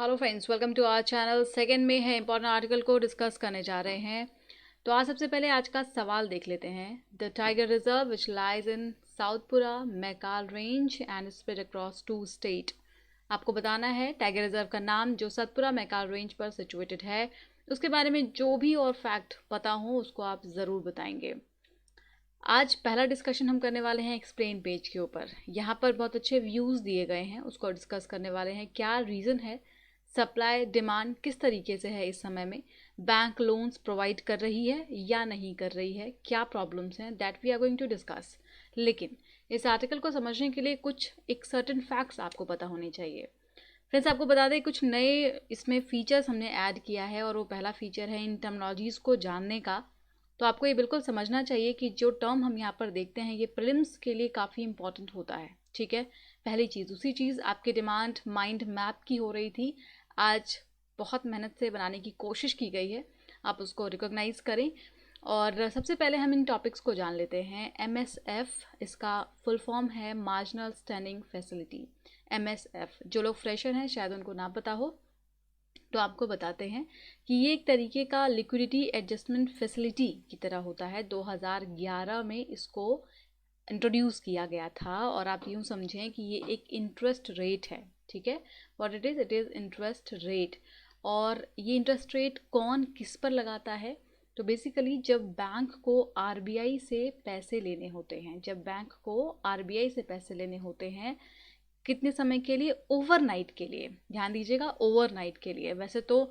Hello friends, welcome to our channel. Second में है important article को डिस्कस करने जा रहे हैं। तो आज सबसे पहले आज का सवाल देख लेते हैं। The tiger reserve which lies in Satpura Maikal range and spread across 2 state. आपको बताना है टाइगर रिजर्व का नाम जो सतपुरा मैकाल रेंज पर सिचुएटेड है, उसके बारे में जो भी और फैक्ट पता हो उसको आप ज़रूर बताएंगे। आज पहला डिस्कशन हम करने वाले हैं एक्सप्लेन पेज के ऊपर। यहाँ पर बहुत अच्छे व्यूज़ दिए गए हैं, उसको डिस्कस करने वाले हैं। क्या रीज़न है, सप्लाई डिमांड किस तरीके से है इस समय में, बैंक लोन्स प्रोवाइड कर रही है या नहीं कर रही है, क्या प्रॉब्लम्स हैं, that we are going to discuss. लेकिन इस आर्टिकल को समझने के लिए कुछ एक सर्टेन फैक्ट्स आपको पता होने चाहिए। फ्रेंड्स, आपको बता दें कुछ नए इसमें फीचर्स हमने ऐड किया है और वो पहला फीचर है इन टर्मिनोलॉजीज़ को जानने का। तो आपको ये बिल्कुल समझना चाहिए कि जो टर्म हम यहाँ पर देखते हैं ये प्रीलिम्स के लिए काफ़ी इंपॉर्टेंट होता है। ठीक है, पहली चीज़। दूसरी चीज़, आपकी डिमांड माइंड मैप की हो रही थी, आज बहुत मेहनत से बनाने की कोशिश की गई है, आप उसको रिकॉग्नाइज़ करें। और सबसे पहले हम इन टॉपिक्स को जान लेते हैं। MSF, इसका फुल फॉर्म है मार्जिनल स्टैंडिंग फैसिलिटी। MSF, जो लोग फ्रेशर हैं शायद उनको ना पता हो, तो आपको बताते हैं कि ये एक तरीके का लिक्विडिटी एडजस्टमेंट फैसिलिटी की तरह होता है। 2011 में इसको इंट्रोड्यूस किया गया था और आप यूँ समझें कि ये एक इंटरेस्ट रेट है। ठीक है, what it is interest rate. और ये इंटरेस्ट रेट कौन किस पर लगाता है, तो बेसिकली जब बैंक को आरबीआई से पैसे लेने होते हैं, जब बैंक को आरबीआई से पैसे लेने होते हैं, कितने समय के लिए, ओवरनाइट के लिए, ध्यान दीजिएगा ओवरनाइट के लिए। वैसे तो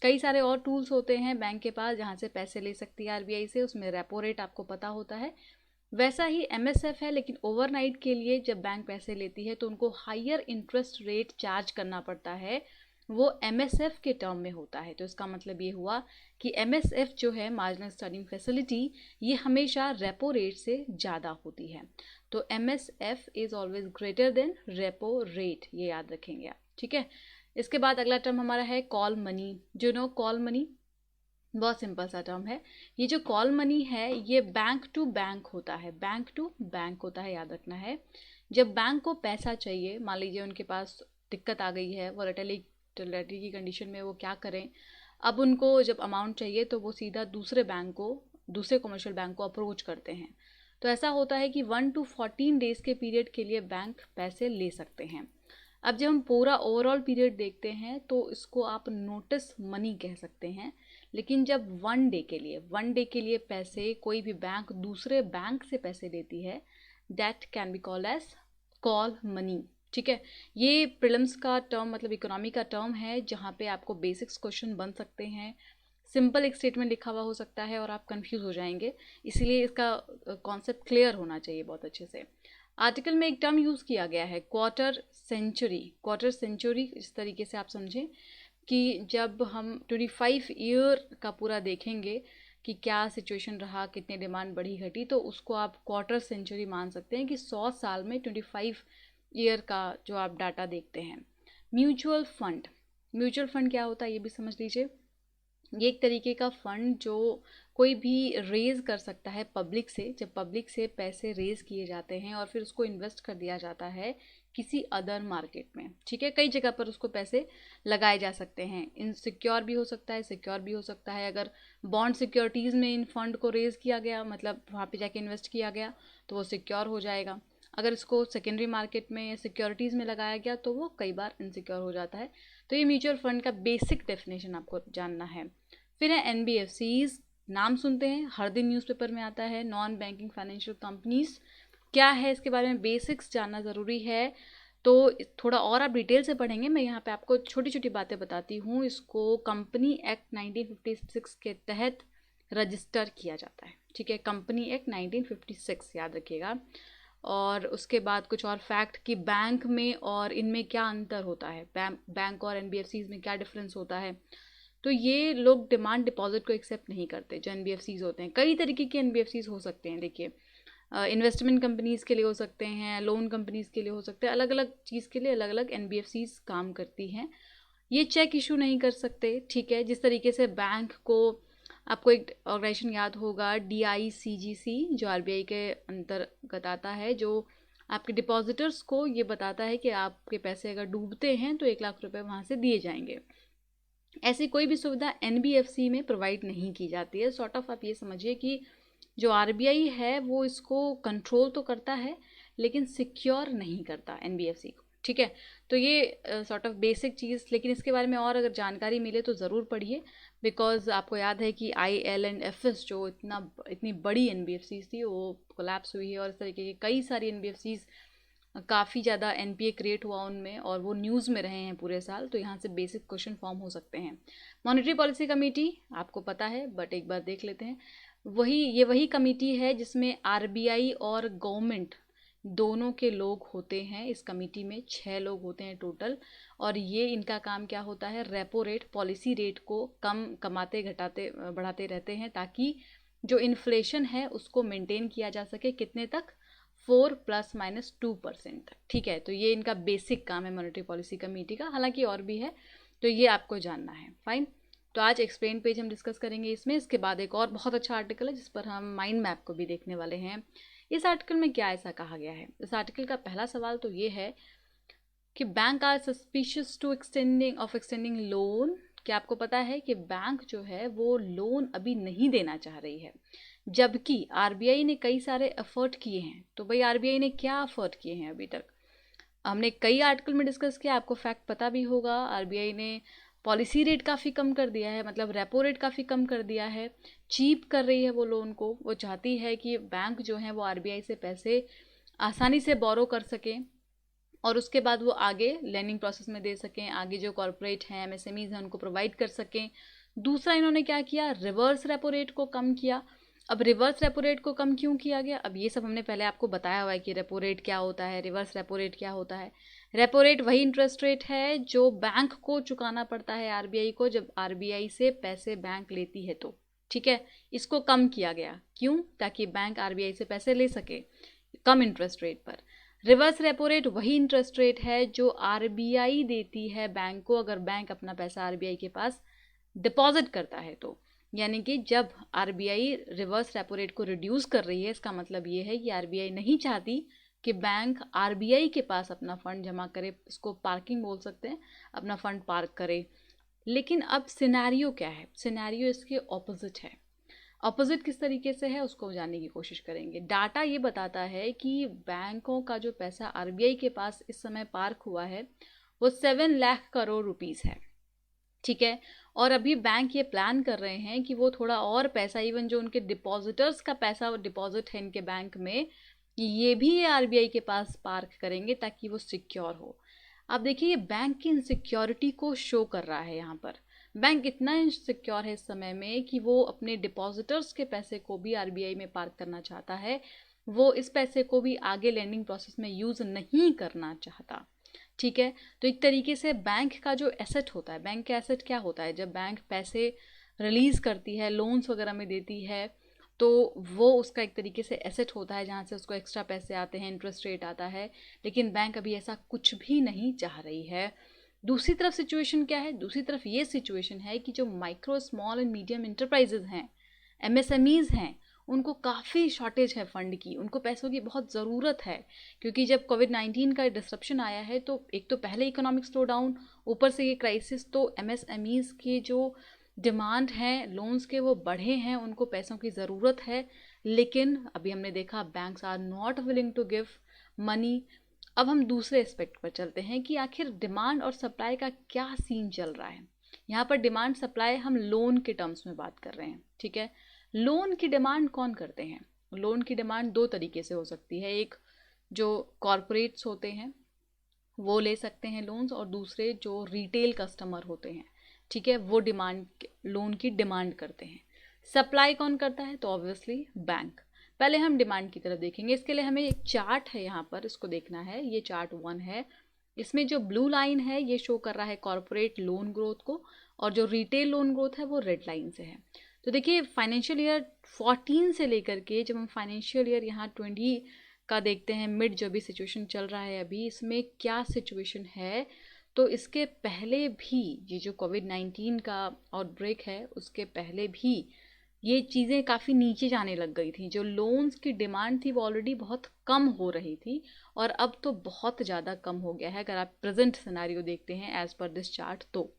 कई सारे और टूल्स होते हैं बैंक के पास जहाँ से पैसे ले सकती है आरबीआई से, उसमें रेपो रेट आपको पता होता है। वैसा ही एमएसएफ है, लेकिन ओवरनाइट के लिए जब बैंक पैसे लेती है तो उनको हायर इंटरेस्ट रेट चार्ज करना पड़ता है, वो एमएसएफ के टर्म में होता है। तो इसका मतलब ये हुआ कि एमएसएफ जो है मार्जिनल स्टैंडिंग फैसिलिटी, ये हमेशा रेपो रेट से ज़्यादा होती है। तो MSF is always greater than repo rate, ये याद रखेंगे आप। ठीक है, इसके बाद अगला टर्म हमारा है कॉल मनी। जो नो कॉल मनी, बहुत सिंपल सा टर्म है। ये जो कॉल मनी है ये बैंक टू बैंक होता है, बैंक टू बैंक होता है, याद रखना है। जब बैंक को पैसा चाहिए, मान लीजिए उनके पास दिक्कत आ गई है, वोलेटिलिटी की कंडीशन में, वो क्या करें, अब उनको जब अमाउंट चाहिए तो वो सीधा दूसरे बैंक को, दूसरे कमर्शियल बैंक को अप्रोच करते हैं। तो ऐसा होता है कि 1 to 14 डेज़ के पीरियड के लिए बैंक पैसे ले सकते हैं। अब जब हम पूरा ओवरऑल पीरियड देखते हैं तो इसको आप नोटिस मनी कह सकते हैं। लेकिन जब 1 डे के लिए पैसे कोई भी बैंक दूसरे बैंक से पैसे लेती है, that can be called as call money. ठीक है, ये प्रीलिम्स का टर्म, मतलब इकोनॉमी का टर्म है, जहाँ पे आपको बेसिक्स क्वेश्चन बन सकते हैं। सिंपल एक स्टेटमेंट लिखा हुआ हो सकता है और आप कंफ्यूज हो जाएंगे, इसीलिए इसका कॉन्सेप्ट क्लियर होना चाहिए बहुत अच्छे से। आर्टिकल में एक टर्म यूज़ किया गया है क्वार्टर सेंचुरी। क्वार्टर सेंचुरी इस तरीके से आप समझें कि जब हम 25 ईयर का पूरा देखेंगे कि क्या सिचुएशन रहा, कितने डिमांड बढ़ी घटी, तो उसको आप क्वार्टर सेंचुरी मान सकते हैं कि 100 साल में 25 ईयर का जो आप डाटा देखते हैं। म्यूचुअल फंड, म्यूचुअल फंड क्या होता है ये भी समझ लीजिए। ये एक तरीके का फंड जो कोई भी रेज़ कर सकता है पब्लिक से, जब पब्लिक से पैसे रेज़ किए जाते हैं और फिर उसको इन्वेस्ट कर दिया जाता है किसी अदर मार्केट में। ठीक है, कई जगह पर उसको पैसे लगाए जा सकते हैं, इनसिक्योर भी हो सकता है, सिक्योर भी हो सकता है। अगर बॉन्ड सिक्योरिटीज़ में इन फंड को रेज़ किया गया, मतलब वहाँ पे जाके इन्वेस्ट किया गया, तो वो सिक्योर हो जाएगा। अगर इसको सेकेंडरी मार्केट में या सिक्योरिटीज़ में लगाया गया तो वो कई बार इनसिक्योर हो जाता है। तो ये म्यूचुअल फंड का बेसिक डेफिनेशन आपको जानना है। फिर है NBFCs, नाम सुनते हैं, हर दिन न्यूज़पेपर में आता है। नॉन बैंकिंग फाइनेंशियल कंपनीज क्या है, इसके बारे में बेसिक्स जानना ज़रूरी है। तो थोड़ा और आप डिटेल से पढ़ेंगे, मैं यहाँ पे आपको छोटी छोटी बातें बताती हूँ। इसको कंपनी एक्ट 1956 के तहत रजिस्टर किया जाता है। ठीक है, कंपनी एक्ट 1956 याद रखिएगा। और उसके बाद कुछ और फैक्ट कि बैंक में और इनमें क्या अंतर होता है, बैंक और NBFCs में क्या डिफरेंस होता है। तो ये लोग डिमांड डिपॉजिट को एक्सेप्ट नहीं करते जो NBFCs होते हैं। कई तरीके के NBFCs हो सकते हैं, देखिए इन्वेस्टमेंट कंपनीज़ के लिए हो सकते हैं, लोन कंपनीज़ के लिए हो सकते हैं, अलग अलग चीज़ के लिए अलग अलग NBFCs काम करती हैं। ये चेक इशू नहीं कर सकते। ठीक है, जिस तरीके से बैंक को, आपको एक ऑर्गेनाइजेशन याद होगा DICGC, जो RBI के अंतर्गत आता है, जो आपके डिपॉजिटर्स को ये बताता है कि आपके पैसे अगर डूबते हैं तो 1 लाख रुपए वहाँ से दिए जाएंगे। ऐसी कोई भी सुविधा एनबीएफसी में प्रोवाइड नहीं की जाती है। सॉर्ट ऑफ आप ये समझिए कि जो आरबीआई है वो इसको कंट्रोल तो करता है लेकिन सिक्योर नहीं करता एनबीएफसी को, ठीक है। तो ये सॉर्ट ऑफ बेसिक चीज़, लेकिन इसके बारे में और अगर जानकारी मिले तो ज़रूर पढ़िए, बिकॉज आपको याद है कि IL&FS जो इतनी बड़ी एनबीएफसी थी वो कोलैप्स हुई है, और इस तरीके की कई सारी एनबीएफसीज काफ़ी ज़्यादा एनपीए क्रिएट हुआ उनमें, और वो न्यूज़ में रहे हैं पूरे साल। तो यहाँ से बेसिक क्वेश्चन फॉर्म हो सकते हैं। मॉनेटरी पॉलिसी कमेटी आपको पता है, बट एक बार देख लेते हैं। वही कमेटी है जिसमें आरबीआई और गवर्नमेंट दोनों के लोग होते हैं। इस कमेटी में 6 लोग होते हैं टोटल, और ये इनका काम क्या होता है, रेपो रेट, पॉलिसी रेट को कमाते घटाते बढ़ाते रहते हैं, ताकि जो इन्फ्लेशन है उसको मेंटेन किया जा सके। कितने तक? 4 ± 2%, ठीक है। तो ये इनका बेसिक काम है मॉनेटरी पॉलिसी कमेटी का, हालांकि और भी है, तो ये आपको जानना है। फाइन। तो आज एक्सप्लेन पेज हम डिस्कस करेंगे इसमें। इसके बाद एक और बहुत अच्छा आर्टिकल है जिस पर हम माइंड मैप को भी देखने वाले हैं। इस आर्टिकल में क्या ऐसा कहा गया है? इस आर्टिकल का पहला सवाल तो ये है कि bank are suspicious to extending loan. क्या आपको पता है कि बैंक जो है वो लोन अभी नहीं देना चाह रही है, जबकि आरबीआई ने कई सारे एफर्ट किए हैं। तो भाई आरबीआई ने क्या एफर्ट किए हैं अभी तक? हमने कई आर्टिकल में डिस्कस किया, आपको फैक्ट पता भी होगा। आरबीआई ने पॉलिसी रेट काफ़ी कम कर दिया है, मतलब रेपो रेट काफ़ी कम कर दिया है, चीप कर रही है वो लोन को। वो चाहती है कि बैंक जो है वो आरबीआई से पैसे आसानी से बोरो कर सकें, और उसके बाद वो आगे लैंडिंग प्रोसेस में दे सकें, आगे जो कॉर्पोरेट हैं, एमएसएमईज हैं, उनको प्रोवाइड कर सकें। दूसरा इन्होंने क्या किया, रिवर्स रेपो रेट को कम किया। अब रिवर्स रेपो रेट को कम क्यों किया गया? अब ये सब हमने पहले आपको बताया हुआ है कि रेपो रेट क्या होता है, रिवर्स रेपो रेट क्या होता है। रेपो रेट वही इंटरेस्ट रेट है जो बैंक को चुकाना पड़ता है आरबीआई को, जब आरबीआई से पैसे बैंक लेती है तो, ठीक है। इसको कम किया गया, क्यों? ताकि बैंक आरबीआई से पैसे ले सके कम इंटरेस्ट रेट पर। रिवर्स रेपो रेट वही इंटरेस्ट रेट है जो आरबीआई देती है बैंक को, अगर बैंक अपना पैसा आरबीआई के पास डिपॉजिट करता है तो। यानी कि जब आरबीआई रिवर्स रेपो रेट को रिड्यूस कर रही है, इसका मतलब ये है कि आरबीआई नहीं चाहती कि बैंक आरबीआई के पास अपना फंड जमा करे, इसको पार्किंग बोल सकते हैं, अपना फंड पार्क करे। लेकिन अब सिनेरियो क्या है? सिनेरियो इसके ऑपोजिट है। अपोजिट किस तरीके से है उसको जानने की कोशिश करेंगे। डाटा ये बताता है कि बैंकों का जो पैसा आरबीआई के पास इस समय पार्क हुआ है वो 7 लाख करोड़ रुपीस है, ठीक है। और अभी बैंक ये प्लान कर रहे हैं कि वो थोड़ा और पैसा, इवन जो उनके डिपॉजिटर्स का पैसा डिपॉजिट है इनके बैंक में, ये भी ये आरबीआई के पास पार्क करेंगे ताकि वो सिक्योर हो। अब देखिए ये बैंक की इनसिक्योरिटी को शो कर रहा है यहाँ पर। बैंक इतना इनसिक्योर है इस समय में कि वो अपने डिपॉजिटर्स के पैसे को भी आरबीआई में पार्क करना चाहता है। वो इस पैसे को भी आगे लैंडिंग प्रोसेस में यूज़ नहीं करना चाहता, ठीक है। तो एक तरीके से बैंक का जो एसेट होता है, बैंक का एसेट क्या होता है? जब बैंक पैसे रिलीज़ करती है, लोन्स वगैरह में देती है, तो वो उसका एक तरीके से एसेट होता है जहाँ से उसको एक्स्ट्रा पैसे आते हैं, इंटरेस्ट रेट आता है। लेकिन बैंक अभी ऐसा कुछ भी नहीं चाह रही है। दूसरी तरफ सिचुएशन क्या है? दूसरी तरफ ये सिचुएशन है कि जो micro small and medium enterprises हैं, एमएसएमईज हैं, उनको काफ़ी शॉर्टेज है फंड की, उनको पैसों की बहुत ज़रूरत है। क्योंकि जब कोविड-19 का डिसरप्शन आया है तो एक तो पहले इकोनॉमिक स्लो डाउन, ऊपर से ये क्राइसिस, तो एमएसएमईज के जो डिमांड हैं लोन्स के वो बढ़े हैं, उनको पैसों की ज़रूरत है। लेकिन अभी हमने देखा banks are not willing to give money. अब हम दूसरे एस्पेक्ट पर चलते हैं कि आखिर डिमांड और सप्लाई का क्या सीन चल रहा है। यहाँ पर डिमांड सप्लाई हम लोन के टर्म्स में बात कर रहे हैं, ठीक है। लोन की डिमांड कौन करते हैं? लोन की डिमांड दो तरीके से हो सकती है। एक जो कॉरपोरेट्स होते हैं वो ले सकते हैं लोन्स, और दूसरे जो रिटेल कस्टमर होते हैं, ठीक है, वो लोन की डिमांड करते हैं। सप्लाई कौन करता है? तो ऑब्वियसली बैंक। पहले हम डिमांड की तरफ देखेंगे। इसके लिए हमें एक चार्ट है यहाँ पर, इसको देखना है। ये चार्ट 1 है। इसमें जो ब्लू लाइन है ये शो कर रहा है कॉरपोरेट लोन ग्रोथ को, और जो रिटेल लोन ग्रोथ है वो रेड लाइन से है। तो देखिए फाइनेंशियल ईयर 14 से लेकर के जब हम फाइनेंशियल ईयर यहाँ 20 का देखते हैं, मिड जो भी सिचुएशन चल रहा है अभी, इसमें क्या सिचुएशन है, तो इसके पहले भी ये जो कोविड-19 का आउटब्रेक है उसके पहले भी ये चीज़ें काफ़ी नीचे जाने लग गई थी। जो लोन्स की डिमांड थी वो ऑलरेडी बहुत कम हो रही थी और अब तो बहुत ज़्यादा कम हो गया है अगर आप प्रेजेंट सिनेरियो देखते हैं एज पर दिस चार्ट। तो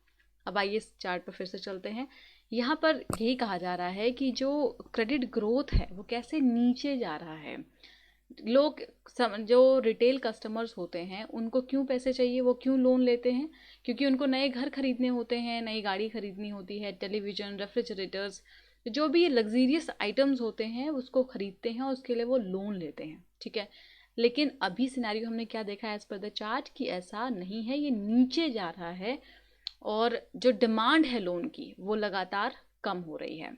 अब आइए इस चार्ट पर फिर से चलते हैं। यहाँ पर यही कहा जा रहा है कि जो क्रेडिट ग्रोथ है वो कैसे नीचे जा रहा है। लोग जो रिटेल कस्टमर्स होते हैं उनको क्यों पैसे चाहिए, वो क्यों लोन लेते हैं? क्योंकि उनको नए घर खरीदने होते हैं, नई गाड़ी खरीदनी होती है, टेलीविज़न, रेफ्रिजरेटर्स, जो भी लग्जीरियस आइटम्स होते हैं उसको खरीदते हैं और उसके लिए वो लोन लेते हैं। ठीक है, लेकिन अभी सिनेरियो हमने क्या देखा है एज पर द चार्ट कि ऐसा नहीं है, ये नीचे जा रहा है और जो डिमांड है लोन की वो लगातार कम हो रही है।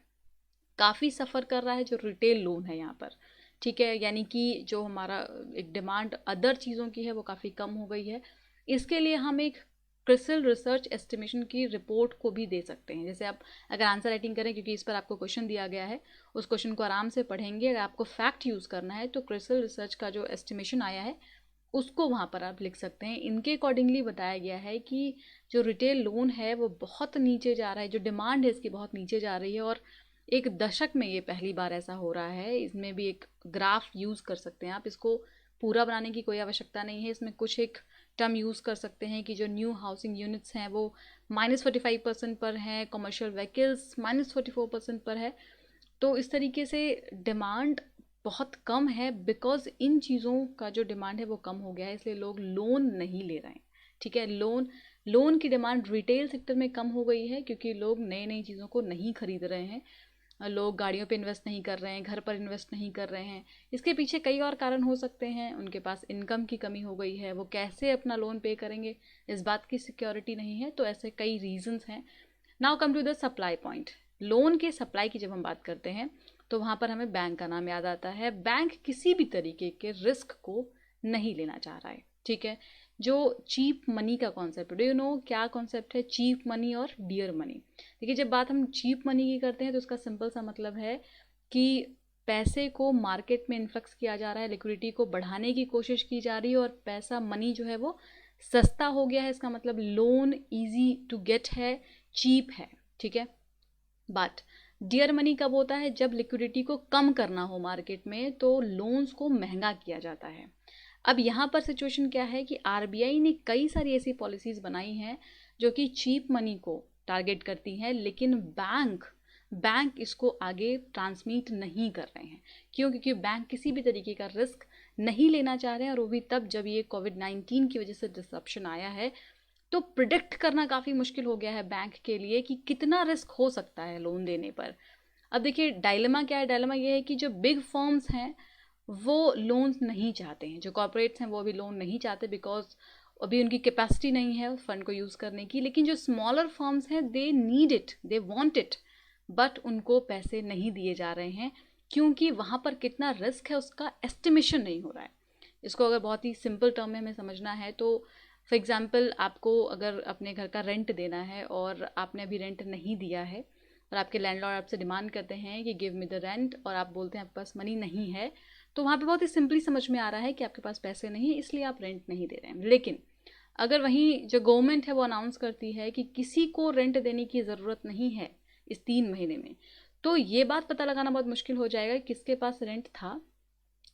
काफ़ी सफ़र कर रहा है जो रिटेल लोन है यहाँ पर। ठीक है, यानी कि जो हमारा एक डिमांड अदर चीज़ों की है वो काफ़ी कम हो गई है। इसके लिए हम एक क्रिसिल रिसर्च एस्टिमेशन की रिपोर्ट को भी दे सकते हैं। जैसे आप अगर आंसर राइटिंग करें, क्योंकि इस पर आपको क्वेश्चन दिया गया है, उस क्वेश्चन को आराम से पढ़ेंगे। अगर आपको फैक्ट यूज़ करना है तो क्रिसिल रिसर्च का जो एस्टिमेशन आया है उसको वहाँ पर आप लिख सकते हैं। इनके अकॉर्डिंगली बताया गया है कि जो रिटेल लोन है वो बहुत नीचे जा रहा है, जो डिमांड है इसकी बहुत नीचे जा रही है और एक दशक में ये पहली बार ऐसा हो रहा है। इसमें भी एक ग्राफ यूज़ कर सकते हैं आप, इसको पूरा बनाने की कोई आवश्यकता नहीं है। इसमें कुछ एक टर्म यूज़ कर सकते हैं कि जो न्यू हाउसिंग यूनिट्स हैं वो -45% पर हैं, कमर्शियल व्हीकल्स -44% पर है। तो इस तरीके से डिमांड बहुत कम है, बिकॉज इन चीज़ों का जो डिमांड है वो कम हो गया है, इसलिए लोग लोन नहीं ले रहे हैं। ठीक है, लोन की डिमांड रिटेल सेक्टर में कम हो गई है क्योंकि लोग नई नई चीज़ों को नहीं खरीद रहे हैं। लोग गाड़ियों पे इन्वेस्ट नहीं कर रहे हैं, घर पर इन्वेस्ट नहीं कर रहे हैं। इसके पीछे कई और कारण हो सकते हैं। उनके पास इनकम की कमी हो गई है, वो कैसे अपना लोन पे करेंगे इस बात की सिक्योरिटी नहीं है। तो ऐसे कई रीजंस हैं। Now come to the supply point. Loan के सप्लाई की जब हम बात करते हैं तो वहाँ पर हमें बैंक का नाम याद आता है। बैंक किसी भी तरीके के रिस्क को नहीं लेना चाह रहा है। ठीक है, जो चीप मनी का कॉन्सेप्ट, डू यू नो क्या कॉन्सेप्ट है चीप मनी और डियर मनी? देखिए, जब बात हम चीप मनी की करते हैं तो उसका सिंपल सा मतलब है कि पैसे को मार्केट में इन्फ्लक्स किया जा रहा है, लिक्विडिटी को बढ़ाने की कोशिश की जा रही है और पैसा मनी जो है वो सस्ता हो गया है। इसका मतलब लोन इजी टू गेट है, चीप है। ठीक है, बट डियर मनी कब होता है? जब लिक्विडिटी को कम करना हो मार्केट में तो लोन्स को महंगा किया जाता है। अब यहाँ पर सिचुएशन क्या है कि आरबीआई ने कई सारी ऐसी पॉलिसीज बनाई हैं जो कि चीप मनी को टारगेट करती हैं, लेकिन बैंक इसको आगे ट्रांसमिट नहीं कर रहे हैं। क्यों? क्योंकि बैंक किसी भी तरीके का रिस्क नहीं लेना चाह रहे हैं, और वो भी तब जब ये कोविड-19 की वजह से डिसरप्शन आया है। तो प्रिडिक्ट करना काफ़ी मुश्किल हो गया है बैंक के लिए कि कितना रिस्क हो सकता है लोन देने पर। अब देखिए, डायलेमा क्या है? डायलेमा ये है कि जो बिग फर्म्स हैं वो लोन्स नहीं चाहते हैं, जो कॉर्पोरेट्स हैं वो अभी लोन नहीं चाहते, बिकॉज अभी उनकी कैपेसिटी नहीं है उस फंड को यूज़ करने की। लेकिन जो स्मॉलर फर्म्स हैं they need it, they want it, but उनको पैसे नहीं दिए जा रहे हैं क्योंकि वहाँ पर कितना रिस्क है उसका एस्टिमेशन नहीं हो रहा है। इसको अगर बहुत ही सिंपल टर्म में हमें समझना है तो फॉर एग्जांपल, आपको अगर अपने घर का रेंट देना है और आपने अभी रेंट नहीं दिया है और आपके लैंडलॉर्ड आपसे डिमांड करते हैं कि गिव मी द रेंट, और आप बोलते हैं आपके पास मनी नहीं है, तो वहाँ पे बहुत ही सिंपली समझ में आ रहा है कि आपके पास पैसे नहीं है, इसलिए आप रेंट नहीं दे रहे हैं। लेकिन अगर वहीं जो गवर्नमेंट है वो अनाउंस करती है कि किसी को रेंट देने की ज़रूरत नहीं है इस 3 महीने में, तो ये बात पता लगाना बहुत मुश्किल हो जाएगा किसके पास रेंट था,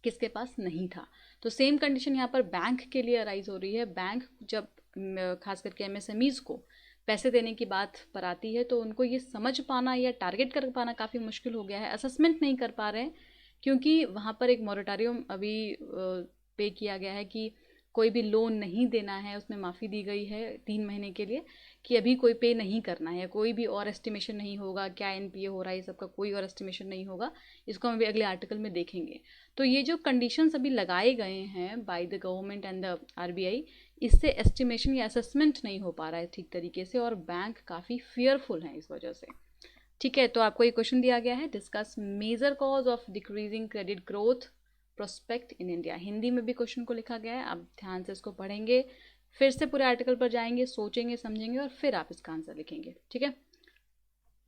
किसके पास नहीं था। तो सेम कंडीशन यहाँ पर बैंक के लिए अराइज हो रही है। बैंक जब खास करके एमएसएमईज को पैसे देने की बात पर आती है तो उनको ये समझ पाना या टारगेट कर पाना काफ़ी मुश्किल हो गया है, असेसमेंट नहीं कर पा रहे हैं, क्योंकि वहाँ पर एक मॉरेटोरियम अभी पे किया गया है कि कोई भी लोन नहीं देना है, उसमें माफ़ी दी गई है 3 महीने के लिए कि अभी कोई पे नहीं करना है, कोई भी और एस्टिमेशन नहीं होगा, क्या एनपीए हो रहा है, ये सबका कोई और एस्टिमेशन नहीं होगा। इसको हम अभी अगले आर्टिकल में देखेंगे। तो ये जो कंडीशंस अभी लगाए गए हैं by the government and the RBI, इससे एस्टिमेशन या असेसमेंट नहीं हो पा रहा है ठीक तरीके से और बैंक काफ़ी फियरफुल हैं इस वजह से। ठीक है, तो आपको ये क्वेश्चन दिया गया है, discuss major cause of decreasing credit growth prospect in India. Hindi में भी क्वेश्चन को लिखा गया है, आप ध्यान से इसको पढ़ेंगे, फिर से पूरे आर्टिकल पर जाएंगे, सोचेंगे, समझेंगे और फिर आप इसका आंसर लिखेंगे। ठीक है,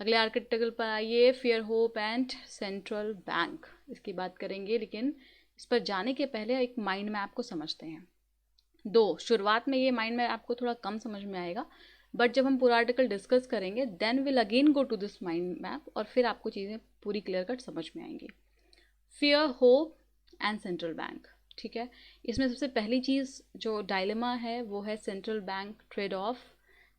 अगले आर्टिकल पर आइए, fair hope and central bank, इसकी बात करेंगे। लेकिन इस पर जाने के पहले एक माइंड मैप को समझते हैं। शुरुआत में ये माइंड मैप आपको थोड़ा कम समझ में आएगा, बट जब हम पूरा आर्टिकल डिस्कस करेंगे then will again go to this mind map और फिर आपको चीज़ें पूरी क्लियर कट समझ में आएंगी। Fear, hope and central bank. ठीक है, इसमें सबसे पहली चीज़ जो डायलेमा है वो है सेंट्रल बैंक ट्रेड ऑफ,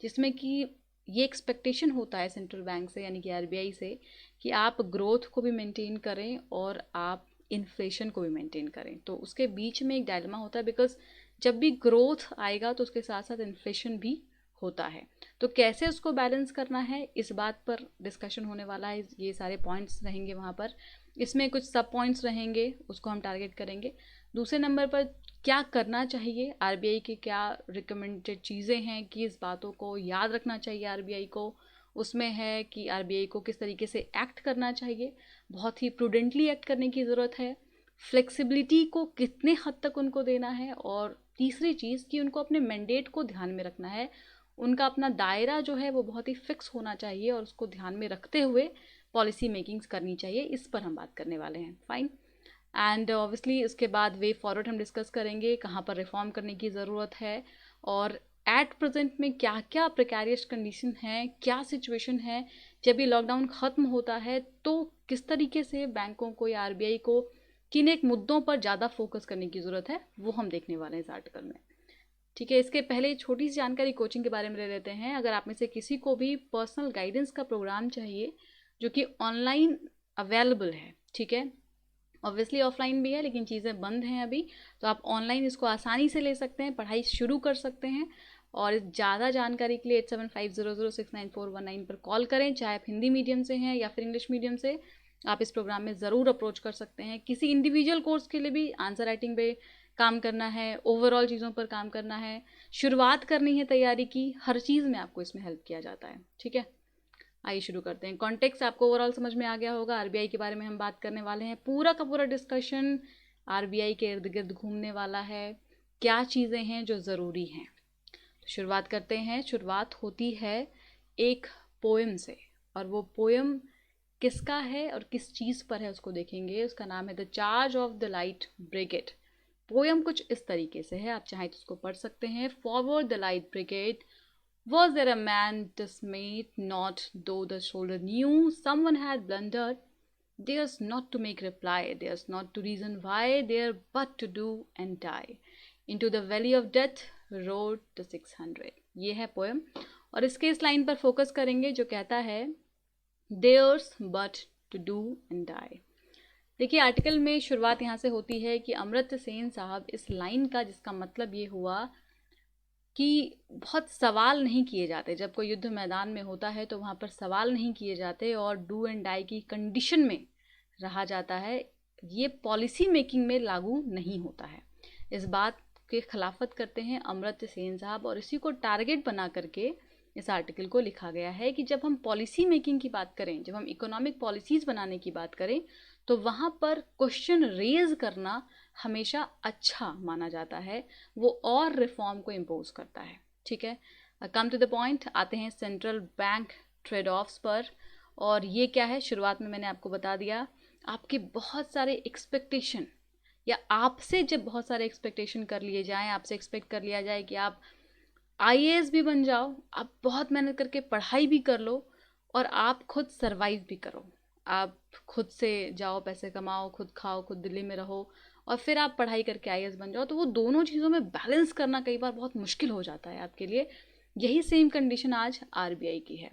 जिसमें कि ये एक्सपेक्टेशन होता है सेंट्रल बैंक से यानी कि आरबीआई से कि आप ग्रोथ को भी मेंटेन करें और आप इन्फ्लेशन को भी मेंटेन करें। तो उसके बीच में एक डायलेमा होता है, बिकॉज जब भी ग्रोथ आएगा तो उसके साथ साथ इन्फ्लेशन भी होता है। तो कैसे उसको बैलेंस करना है इस बात पर डिस्कशन होने वाला है। ये सारे पॉइंट्स रहेंगे वहाँ पर, इसमें कुछ सब पॉइंट्स रहेंगे, उसको हम टारगेट करेंगे। दूसरे नंबर पर क्या करना चाहिए, आरबीआई की क्या रिकमेंडेड चीज़ें हैं कि इस बातों को याद रखना चाहिए आरबीआई को। उसमें है कि आरबीआई को किस तरीके से एक्ट करना चाहिए, बहुत ही प्रूडेंटली एक्ट करने की ज़रूरत है। फ्लेक्सिबिलिटी को कितने हद तक उनको देना है, और तीसरी चीज़ कि उनको अपने मैंडेट को ध्यान में रखना है। उनका अपना दायरा जो है वो बहुत ही फिक्स होना चाहिए और उसको ध्यान में रखते हुए पॉलिसी मेकिंग्स करनी चाहिए। इस पर हम बात करने वाले हैं। फाइन। एंड ऑब्वियसली इसके बाद वे फॉरवर्ड हम डिस्कस करेंगे कहाँ पर रिफॉर्म करने की ज़रूरत है, और एट प्रेजेंट में क्या क्या प्रिकैरियस कंडीशन है, क्या सिचुएशन है। जब ये लॉकडाउन ख़त्म होता है तो किस तरीके से बैंकों को या आरबीआई को किन एक मुद्दों पर ज़्यादा फोकस करने की ज़रूरत है, वो हम देखने वाले हैं इस आर्टिकल में। ठीक है, इसके पहले छोटी सी जानकारी कोचिंग के बारे में ले लेते हैं। अगर आप में से किसी को भी पर्सनल गाइडेंस का प्रोग्राम चाहिए जो कि ऑनलाइन अवेलेबल है, ठीक है, ऑब्वियसली ऑफलाइन भी है लेकिन चीज़ें बंद हैं अभी, तो आप ऑनलाइन इसको आसानी से ले सकते हैं, पढ़ाई शुरू कर सकते हैं। और ज़्यादा जानकारी के लिए 8750069419 पर कॉल करें, चाहे आप हिंदी मीडियम से हैं या फिर इंग्लिश मीडियम से। आप इस प्रोग्राम में ज़रूर अप्रोच कर सकते हैं। किसी इंडिविजुअल कोर्स के लिए भी आंसर राइटिंग पे काम करना है, ओवरऑल चीज़ों पर काम करना है, शुरुआत करनी है तैयारी की, हर चीज़ में आपको इसमें हेल्प किया जाता है। ठीक है, आइए शुरू करते हैं। कॉन्टेक्स्ट आपको ओवरऑल समझ में आ गया होगा। आरबीआई के बारे में हम बात करने वाले हैं। पूरा का पूरा डिस्कशन आरबीआई के इर्द गिर्द घूमने वाला है, क्या चीज़ें हैं जो ज़रूरी हैं। तो शुरुआत करते हैं। शुरुआत होती है एक पोएम से, और वो पोएम किसका है और किस चीज़ पर है उसको देखेंगे। उसका नाम है the charge of the light brigade. Poem कुछ इस तरीके से है, आप चाहें तो उसको पढ़ सकते हैं। Forward the light brigade, was there a man dismayed, not though the shoulder knew someone had blundered? Theirs not to make reply, theirs not to reason why, there but to do and die. Into the valley of death rode the 600. ये है poem, और इसके इस line पर focus करेंगे जो कहता है theirs but to do and die. देखिए, आर्टिकल में शुरुआत यहाँ से होती है कि अमर्त्य सेन साहब इस लाइन का, जिसका मतलब ये हुआ कि बहुत सवाल नहीं किए जाते। जब कोई युद्ध मैदान में होता है तो वहाँ पर सवाल नहीं किए जाते और डू एंड डाई की कंडीशन में रहा जाता है। ये पॉलिसी मेकिंग में लागू नहीं होता है। इस बात के खिलाफत करते हैं अमर्त्य सेन साहब, और इसी को टारगेट बना करके इस आर्टिकल को लिखा गया है कि जब हम पॉलिसी मेकिंग की बात करें, जब हम इकोनॉमिक पॉलिसीज़ बनाने की बात करें, तो वहाँ पर क्वेश्चन रेज करना हमेशा अच्छा माना जाता है, वो और रिफॉर्म को इम्पोज करता है। ठीक है, कम टू द पॉइंट आते हैं सेंट्रल बैंक ट्रेड ऑफ्स पर। और ये क्या है, शुरुआत में मैंने आपको बता दिया। आपके बहुत सारे एक्सपेक्टेशन, या आपसे जब बहुत सारे एक्सपेक्टेशन कर लिए जाएं, आपसे एक्सपेक्ट कर लिया जाए कि आप आईएएस भी बन जाओ, आप बहुत मेहनत करके पढ़ाई भी कर लो, और आप खुद सरवाइव भी करो, आप खुद से जाओ, पैसे कमाओ, खुद खाओ, खुद दिल्ली में रहो, और फिर आप पढ़ाई करके आईएएस बन जाओ, तो वो दोनों चीज़ों में बैलेंस करना कई बार बहुत मुश्किल हो जाता है आपके लिए। यही सेम कंडीशन आज आरबीआई की है।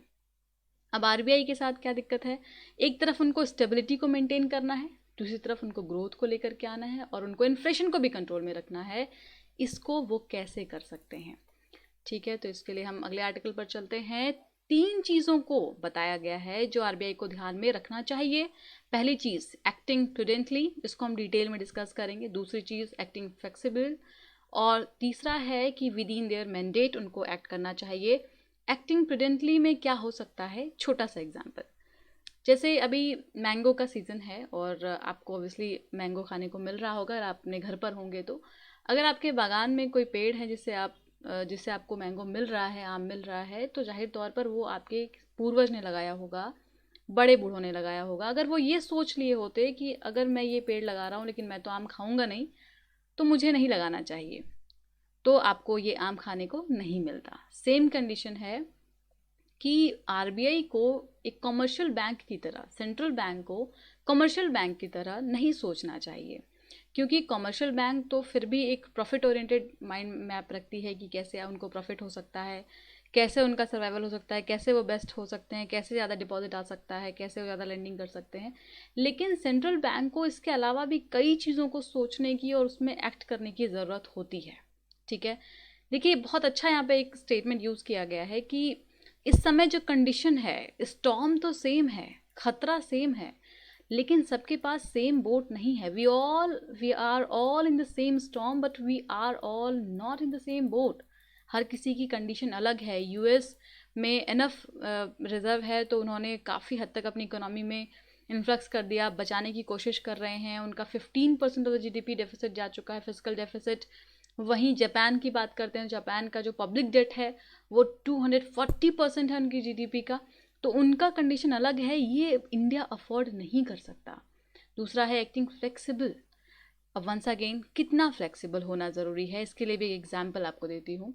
अब आरबीआई के साथ क्या दिक्कत है, एक तरफ उनको स्टेबिलिटी को मेंटेन करना है, दूसरी तरफ उनको ग्रोथ को लेकर के आना है, और उनको इन्फ्लेशन को भी कंट्रोल में रखना है। इसको वो कैसे कर सकते हैं? ठीक है, तो इसके लिए हम अगले आर्टिकल पर चलते हैं। 3 चीज़ों को बताया गया है जो आरबीआई को ध्यान में रखना चाहिए। पहली चीज़ एक्टिंग प्रूडेंटली, इसको हम डिटेल में डिस्कस करेंगे। दूसरी चीज़ एक्टिंग फ्लेक्सिबल, और तीसरा है कि विद इन देयर मैंडेट उनको एक्ट करना चाहिए। एक्टिंग प्रूडेंटली में क्या हो सकता है, छोटा सा एग्जाम्पल, जैसे अभी मैंगो का सीज़न है और आपको ऑब्वियसली मैंगो खाने को मिल रहा होगा, और आप अपने घर पर होंगे, तो अगर आपके बागान में कोई पेड़ है जिससे आपको मैंगो मिल रहा है, आम मिल रहा है, तो जाहिर तौर पर वो आपके पूर्वज ने लगाया होगा, बड़े बूढ़ों ने लगाया होगा। अगर वो ये सोच लिए होते कि अगर मैं ये पेड़ लगा रहा हूँ लेकिन मैं तो आम खाऊंगा नहीं, तो मुझे नहीं लगाना चाहिए, तो आपको ये आम खाने को नहीं मिलता। सेम कंडीशन है कि आरबीआई को एक कमर्शियल बैंक की तरह, सेंट्रल बैंक को कमर्शियल बैंक की तरह नहीं सोचना चाहिए, क्योंकि कमर्शियल बैंक तो फिर भी एक प्रॉफिट ओरिएंटेड माइंड मैप रखती है कि कैसे उनको प्रॉफिट हो सकता है, कैसे उनका सर्वाइवल हो सकता है, कैसे वो बेस्ट हो सकते हैं, कैसे ज़्यादा डिपॉजिट आ सकता है, कैसे वो ज़्यादा लेंडिंग कर सकते हैं। लेकिन सेंट्रल बैंक को इसके अलावा भी कई चीज़ों को सोचने की और उसमें एक्ट करने की ज़रूरत होती है। ठीक है, देखिए बहुत अच्छा यहाँ पे एक स्टेटमेंट यूज़ किया गया है कि इस समय जो कंडीशन है, स्टॉर्म तो सेम है, खतरा सेम है, लेकिन सबके पास सेम बोट नहीं है। We are all in the same storm but we are all not in the same boat. हर किसी की कंडीशन अलग है। यूएस में इनफ रिजर्व है, तो उन्होंने काफ़ी हद तक अपनी इकोनॉमी में इन्फ्लक्स कर दिया, बचाने की कोशिश कर रहे हैं। उनका 15% ऑफ द जीडीपी डेफिसिट जा चुका है, फिजिकल डेफिसिट। वहीं जापान की बात करते हैं, जापान का जो पब्लिक डेट है वो 240% है उनकी जीडीपी का, तो उनका कंडीशन अलग है, ये इंडिया अफोर्ड नहीं कर सकता। दूसरा है एक्टिंग फ्लेक्सिबल। अब वंस अगेन कितना फ्लेक्सिबल होना ज़रूरी है, इसके लिए भी एक एग्जांपल आपको देती हूँ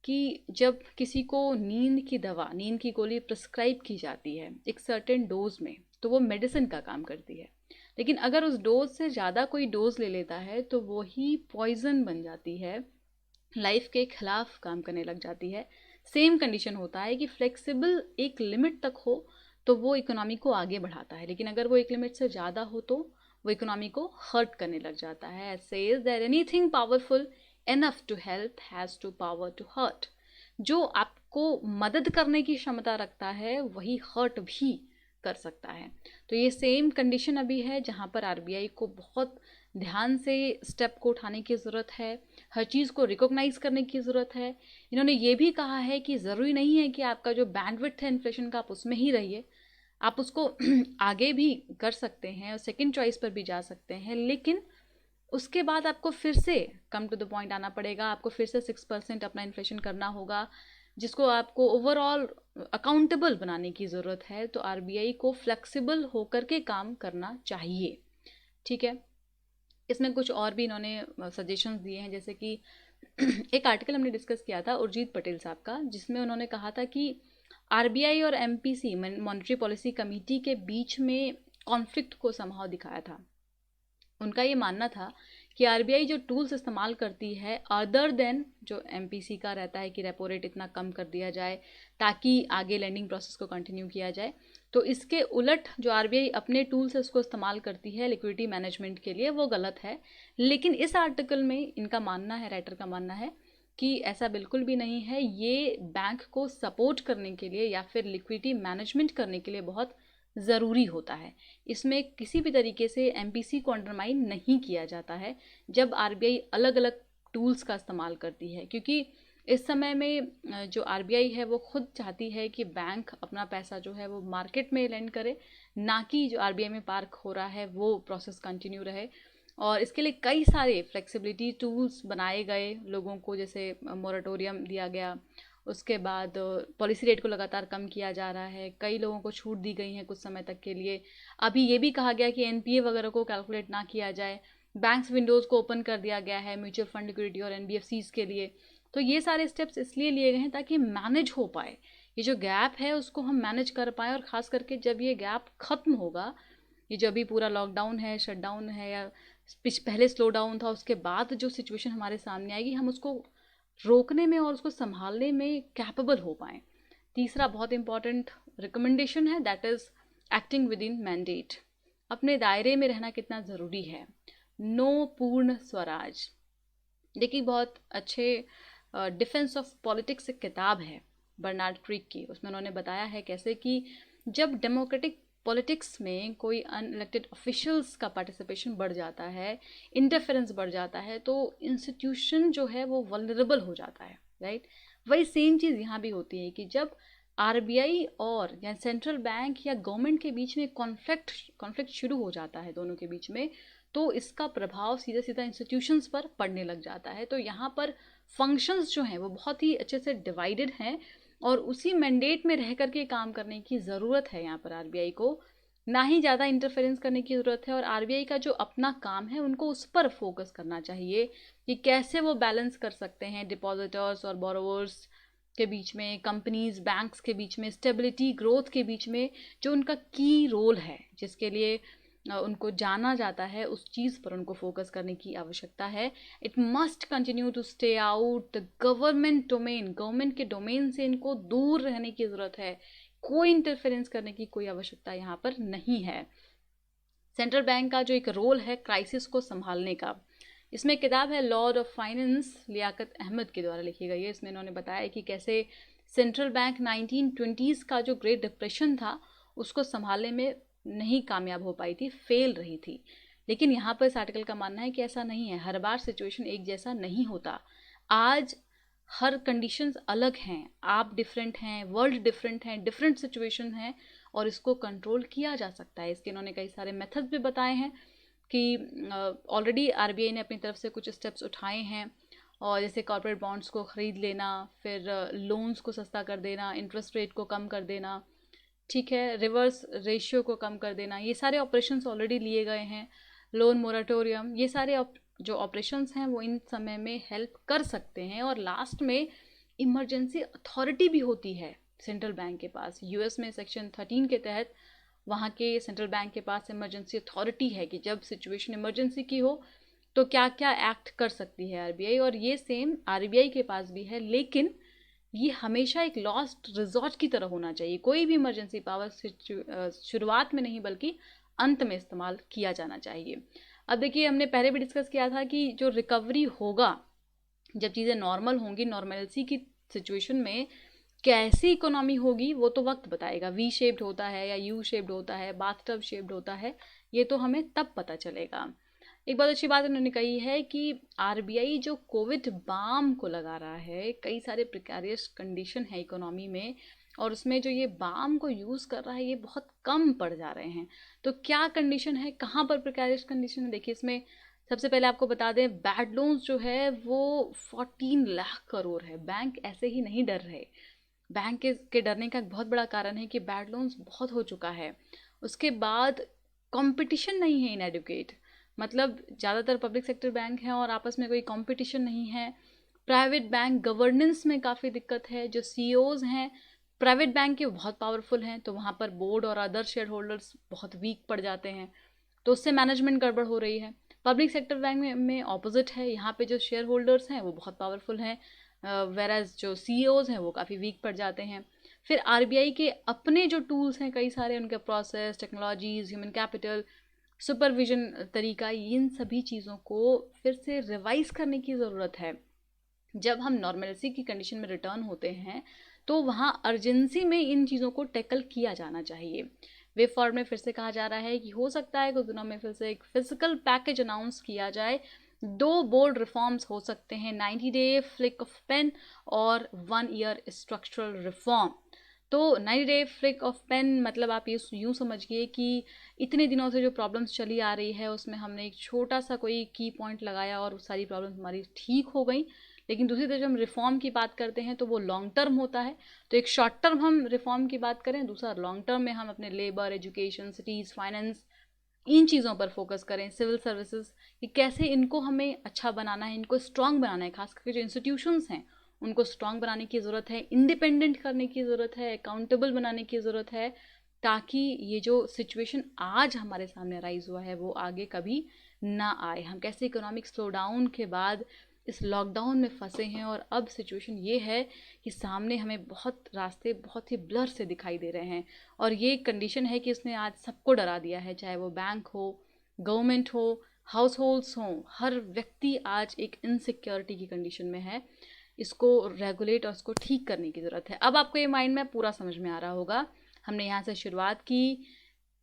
कि जब किसी को नींद की दवा, नींद की गोली प्रिस्क्राइब की जाती है एक सर्टेन डोज में, तो वो मेडिसिन का काम करती है। लेकिन अगर उस डोज से ज़्यादा कोई डोज ले लेता है तो वही पॉइजन बन जाती है, लाइफ के खिलाफ काम करने लग जाती है। सेम कंडीशन होता है कि फ्लेक्सिबल एक लिमिट तक हो तो वो इकोनॉमी को आगे बढ़ाता है, लेकिन अगर वो एक लिमिट से ज़्यादा हो तो वो इकोनॉमी को हर्ट करने लग जाता है। Says that anything powerful enough to help has to power to hurt. जो आपको मदद करने की क्षमता रखता है वही हर्ट भी कर सकता है। तो ये सेम कंडीशन अभी है जहाँ पर आरबीआई को बहुत ध्यान से स्टेप को उठाने की ज़रूरत है, हर चीज़ को रिकॉग्नाइज करने की ज़रूरत है। इन्होंने ये भी कहा है कि ज़रूरी नहीं है कि आपका जो बैंडविड्थ है इन्फ्लेशन का आप उसमें ही रहिए, आप उसको आगे भी कर सकते हैं और सेकंड चॉइस पर भी जा सकते हैं, लेकिन उसके बाद आपको फिर से कम टू द पॉइंट आना पड़ेगा। आपको फिर से 6% अपना इन्फ्लेशन करना होगा, जिसको आपको ओवरऑल अकाउंटेबल बनाने की ज़रूरत है। तो आरबीआई को फ्लेक्सिबल होकर के काम करना चाहिए। ठीक है, इसमें कुछ और भी इन्होंने सजेशंस दिए हैं, जैसे कि एक आर्टिकल हमने डिस्कस किया था उर्जित पटेल साहब का, जिसमें उन्होंने कहा था कि आरबीआई और एमपीसी मॉनेटरी पॉलिसी कमेटी के बीच में कॉन्फ्लिक्ट को समहाउ दिखाया था। उनका ये मानना था कि आरबीआई जो टूल्स इस्तेमाल करती है अदर देन जो एमपीसी का रहता है कि रेपो रेट इतना कम कर दिया जाए ताकि आगे लेंडिंग प्रोसेस को कंटिन्यू किया जाए, तो इसके उलट जो आरबीआई अपने टूल्स है उसको इस्तेमाल करती है लिक्विडिटी मैनेजमेंट के लिए, वो गलत है। लेकिन इस आर्टिकल में इनका मानना है, राइटर का मानना है कि ऐसा बिल्कुल भी नहीं है। ये बैंक को सपोर्ट करने के लिए या फिर लिक्विडिटी मैनेजमेंट करने के लिए बहुत ज़रूरी होता है। इसमें किसी भी तरीके से एमपीसी को अंडरमाइन नहीं किया जाता है जब आरबीआई अलग अलग टूल्स का इस्तेमाल करती है, क्योंकि इस समय में जो आरबीआई है वो खुद चाहती है कि बैंक अपना पैसा जो है वो मार्केट में लेंड करे, ना कि जो आरबीआई में पार्क हो रहा है वो प्रोसेस कंटिन्यू रहे। और इसके लिए कई सारे फ्लेक्सिबिलिटी टूल्स बनाए गए लोगों को, जैसे मोरेटोरियम दिया गया, उसके बाद पॉलिसी रेट को लगातार कम किया जा रहा है, कई लोगों को छूट दी गई है कुछ समय तक के लिए। अभी ये भी कहा गया कि एनपीए वगैरह को कैलकुलेट ना किया जाए, बैंक्स विंडोज़ को ओपन कर दिया गया है म्यूचुअल फंड लिक्विडिटी और एनबीएफसीज के लिए। तो ये सारे स्टेप्स इसलिए लिए गए हैं ताकि मैनेज हो पाए, ये जो गैप है उसको हम मैनेज कर पाएँ। और ख़ास करके जब ये गैप ख़त्म होगा, ये जो अभी पूरा लॉकडाउन है, शटडाउन है, या पहले स्लो डाउन था, उसके बाद जो सिचुएशन हमारे सामने आएगी, हम उसको रोकने में और उसको संभालने में कैपेबल हो पाएँ। तीसरा बहुत इंपॉर्टेंट रिकमेंडेशन है, that is acting with in mandate. अपने दायरे में रहना कितना ज़रूरी है। नो पूर्ण स्वराज। देखिए बहुत अच्छे डिफेंस ऑफ पॉलिटिक्स एक किताब है बर्नार्ड क्रीक की, उसमें उन्होंने बताया है कैसे कि जब डेमोक्रेटिक पॉलिटिक्स में कोई अनइलेक्टेड ऑफिशियल्स का पार्टिसिपेशन बढ़ जाता है, इंटरफेरेंस बढ़ जाता है, तो इंस्टीट्यूशन जो है वो वल्नरेबल हो जाता है, राइट। वही सेम चीज़ यहाँ भी होती है कि जब आरबीआई और या सेंट्रल बैंक या गवर्नमेंट के बीच में कॉन्फ्लिक्ट शुरू हो जाता है दोनों के बीच में, तो इसका प्रभाव सीधा सीधा इंस्टीट्यूशंस पर पड़ने लग जाता है। तो यहाँ पर फंक्शंस जो हैं वो बहुत ही अच्छे से डिवाइडेड हैं और उसी मैंडेट में रह करके काम करने की ज़रूरत है यहाँ पर आरबीआई को, ना ही ज़्यादा इंटरफेरेंस करने की ज़रूरत है, और आरबीआई का जो अपना काम है उनको उस पर फोकस करना चाहिए कि कैसे वो बैलेंस कर सकते हैं डिपॉजिटर्स और बोरोवर्स के बीच में, कंपनीज बैंक्स के बीच में, स्टेबिलिटी ग्रोथ के बीच में, जो उनका की रोल है जिसके लिए उनको जाना जाता है, उस चीज़ पर उनको फोकस करने की आवश्यकता है। It must continue to stay out the government domain, government के डोमेन से इनको दूर रहने की ज़रूरत है। कोई इंटरफेरेंस करने की कोई आवश्यकता यहाँ पर नहीं है। सेंट्रल बैंक का जो एक रोल है क्राइसिस को संभालने का, इसमें किताब है Lord of Finance, Liaquat Ahmed के द्वारा लिखी गई है। इसमें इन्होंने बताया कि कैसे सेंट्रल बैंक 1920s का जो ग्रेट डिप्रेशन था उसको संभालने में नहीं कामयाब हो पाई थी, फेल रही थी। लेकिन यहाँ पर इस आर्टिकल का मानना है कि ऐसा नहीं है, हर बार सिचुएशन एक जैसा नहीं होता। आज हर कंडीशंस अलग हैं, आप डिफरेंट हैं, वर्ल्ड डिफरेंट हैं, डिफरेंट सिचुएशन हैं, और इसको कंट्रोल किया जा सकता है। इसके इन्होंने कई सारे मेथड्स भी बताए हैं कि ऑलरेडी आरबीआई ने अपनी तरफ से कुछ स्टेप्स उठाए हैं, और जैसे कॉर्पोरेट बॉन्ड्स को ख़रीद लेना, फिर लोन्स को सस्ता कर देना, इंटरेस्ट रेट को कम कर देना, ठीक है, रिवर्स रेशियो को कम कर देना, ये सारे ऑपरेशंस ऑलरेडी लिए गए हैं। लोन मोराटोरियम, ये सारे जो ऑपरेशंस हैं वो इन समय में हेल्प कर सकते हैं। और लास्ट में इमरजेंसी अथॉरिटी भी होती है सेंट्रल बैंक के पास। यूएस में सेक्शन 13 के तहत वहाँ के सेंट्रल बैंक के पास इमरजेंसी अथॉरिटी है कि जब सिचुएशन इमरजेंसी की हो तो क्या क्या एक्ट कर सकती है आरबीआई, और ये सेम आरबीआई के पास भी है। लेकिन ये हमेशा एक लास्ट रिजॉर्ट की तरह होना चाहिए। कोई भी इमरजेंसी पावर शुरुआत में नहीं बल्कि अंत में इस्तेमाल किया जाना चाहिए। अब देखिए, हमने पहले भी डिस्कस किया था कि जो रिकवरी होगा, जब चीज़ें नॉर्मल होंगी, नॉर्मलसी की सिचुएशन में कैसी इकोनॉमी होगी वो तो वक्त बताएगा। वी शेप्ड होता है या यू शेप्ड होता है, बाथटब शेप्ड होता है, ये तो हमें तब पता चलेगा। एक बहुत अच्छी बात उन्होंने कही है कि आरबीआई जो कोविड बाम को लगा रहा है, कई सारे प्रिकैरियस कंडीशन है इकोनॉमी में, और उसमें जो ये बाम को यूज़ कर रहा है ये बहुत कम पड़ जा रहे हैं। तो क्या कंडीशन है, कहाँ पर प्रिकैरियस कंडीशन है? देखिए, इसमें सबसे पहले आपको बता दें, बैड लोन्स जो है वो 14 लाख करोड़ है। बैंक ऐसे ही नहीं डर रहे। बैंक के डरने का एक बहुत बड़ा कारण है कि बैड लोन्स बहुत हो चुका है। उसके बाद कंपटीशन नहीं है इनएडुकेट, मतलब ज़्यादातर पब्लिक सेक्टर बैंक हैं और आपस में कोई कंपटीशन नहीं है। प्राइवेट बैंक गवर्नेंस में काफ़ी दिक्कत है। जो सीईओज हैं प्राइवेट बैंक के बहुत पावरफुल हैं, तो वहाँ पर बोर्ड और अदर शेयर होल्डर्स बहुत वीक पड़ जाते हैं, तो उससे मैनेजमेंट गड़बड़ हो रही है। पब्लिक सेक्टर बैंक में ऑपोजिट है, यहाँ पे जो शेयर होल्डर्स हैं वो बहुत पावरफुल हैं, वेराज जो सीईओज हैं वो काफ़ी वीक पड़ जाते हैं। फिर आरबीआई के अपने जो टूल्स हैं कई सारे, उनके process, technologies, human capital, supervision तरीका, इन सभी चीज़ों को फिर से रिवाइज करने की ज़रूरत है। जब हम नॉर्मलिटी की कंडीशन में रिटर्न होते हैं तो वहाँ अर्जेंसी में इन चीज़ों को टैकल किया जाना चाहिए। वे फॉर्म में फिर से कहा जा रहा है कि हो सकता है कुछ दिनों में फिर से एक फिजिकल पैकेज अनाउंस किया जाए। 2 बोल्ड रिफॉर्म्स हो सकते हैं, 90 डे फ्लिक ऑफ पेन और 1 ईयर स्ट्रक्चरल रिफॉर्म। तो 90 डे फ्लिक ऑफ पेन मतलब आप ये यूँ समझिए कि इतने दिनों से जो प्रॉब्लम्स चली आ रही है उसमें हमने एक छोटा सा कोई की पॉइंट लगाया और सारी प्रॉब्लम्स हमारी ठीक हो गई। लेकिन दूसरी तरफ जब हम रिफॉर्म की बात करते हैं तो वो लॉन्ग टर्म होता है। तो एक शॉर्ट टर्म हम रिफॉर्म की बात करें, दूसरा लॉन्ग टर्म में हम अपने लेबर, एजुकेशन, सिटीज़, फाइनेंस, इन चीज़ों पर फोकस करें। सिविल सर्विसेज, कि कैसे इनको हमें अच्छा बनाना है, इनको स्ट्रॉन्ग बनाना है। खास करके जो इंस्टीट्यूशंस हैं उनको स्ट्रॉन्ग बनाने की ज़रूरत है, इंडिपेंडेंट करने की ज़रूरत है, अकाउंटेबल बनाने की ज़रूरत है, ताकि ये जो सिचुएशन आज हमारे सामने राइज हुआ है वो आगे कभी ना आए। हम कैसे इकोनॉमिक स्लो डाउन के बाद इस लॉकडाउन में फंसे हैं, और अब सिचुएशन ये है कि सामने हमें बहुत रास्ते बहुत ही ब्लर से दिखाई दे रहे हैं, और ये कंडीशन है कि इसने आज सबको डरा दिया है, चाहे वो बैंक हो, गवर्नमेंट हो, हाउस होल्ड्स हों, हर व्यक्ति आज एक इनसिक्योरिटी की कंडीशन में है। इसको रेगुलेट और इसको ठीक करने की ज़रूरत है। अब आपको ये माइंड में पूरा समझ में आ रहा होगा। हमने यहाँ से शुरुआत की,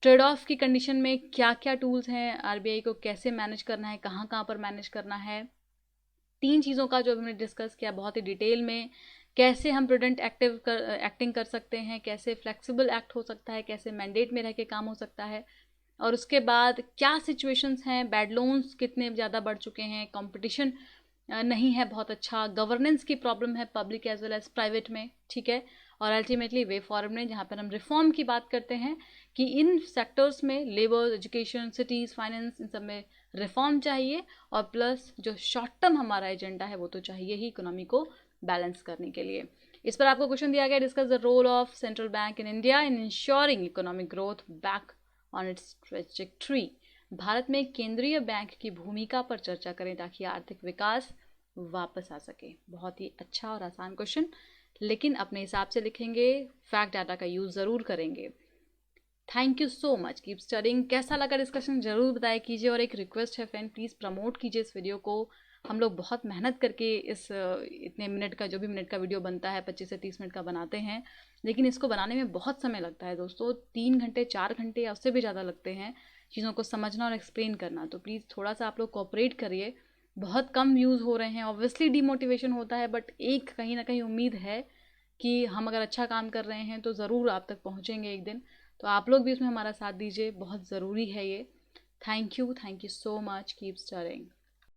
ट्रेड ऑफ की कंडीशन में क्या क्या टूल्स हैं, आरबीआई को कैसे मैनेज करना है, कहाँ कहाँ पर मैनेज करना है, 3 चीज़ों का जो हमने डिस्कस किया बहुत ही डिटेल में। कैसे हम प्रूडेंट एक्टिंग कर सकते हैं, कैसे फ्लेक्सिबल एक्ट हो सकता है, कैसे मैंडेट में रह के काम हो सकता है, और उसके बाद क्या सिचुएशंस हैं, बैड लोन्स कितने ज़्यादा बढ़ चुके हैं, कंपटीशन नहीं है बहुत अच्छा, गवर्नेंस की प्रॉब्लम है public as well as private में, ठीक है, और अल्टीमेटली वे फॉरवर्ड में जहाँ पर हम रिफॉर्म की बात करते हैं कि इन सेक्टर्स में लेबर, एजुकेशन, सिटीज़, फाइनेंस, इन सब में रिफॉर्म चाहिए, और प्लस जो शॉर्ट टर्म हमारा एजेंडा है वो तो चाहिए ही इकोनॉमी को बैलेंस करने के लिए। इस पर आपको क्वेश्चन दिया गया, discuss the role of central bank in India in insuring economic growth back on its trajectory. Bharat में केंद्रीय बैंक की भूमिका पर चर्चा करें ताकि आर्थिक विकास वापस आ सके। बहुत ही अच्छा और आसान क्वेश्चन, लेकिन अपने हिसाब से लिखेंगे, फैक्ट डाटा का यूज़ ज़रूर करेंगे। Thank you so much, keep studying. कैसा लगा डिस्कशन ज़रूर बताया कीजिए, और एक रिक्वेस्ट है फ्रेंड, प्लीज़ प्रमोट कीजिए इस वीडियो को। हम लोग बहुत मेहनत करके इस इतने मिनट का, जो भी मिनट का वीडियो बनता है 25 से 30 मिनट का बनाते हैं, लेकिन इसको बनाने में बहुत समय लगता है दोस्तों, 3 घंटे 4 घंटे या उससे भी ज़्यादा लगते हैं चीज़ों को समझना और एक्सप्लेन करना। तो प्लीज़ थोड़ा सा आप लोग कोऑपरेट करिए। बहुत कम व्यूज़ हो रहे हैं, ऑब्वियसली डीमोटिवेशन होता है, बट एक कहीं ना कहीं उम्मीद है कि हम अगर अच्छा काम कर रहे हैं तो ज़रूर आप तक पहुँचेंगे एक दिन। तो आप लोग भी इसमें हमारा साथ दीजिए, बहुत ज़रूरी है ये। Thank you so much, keep studying.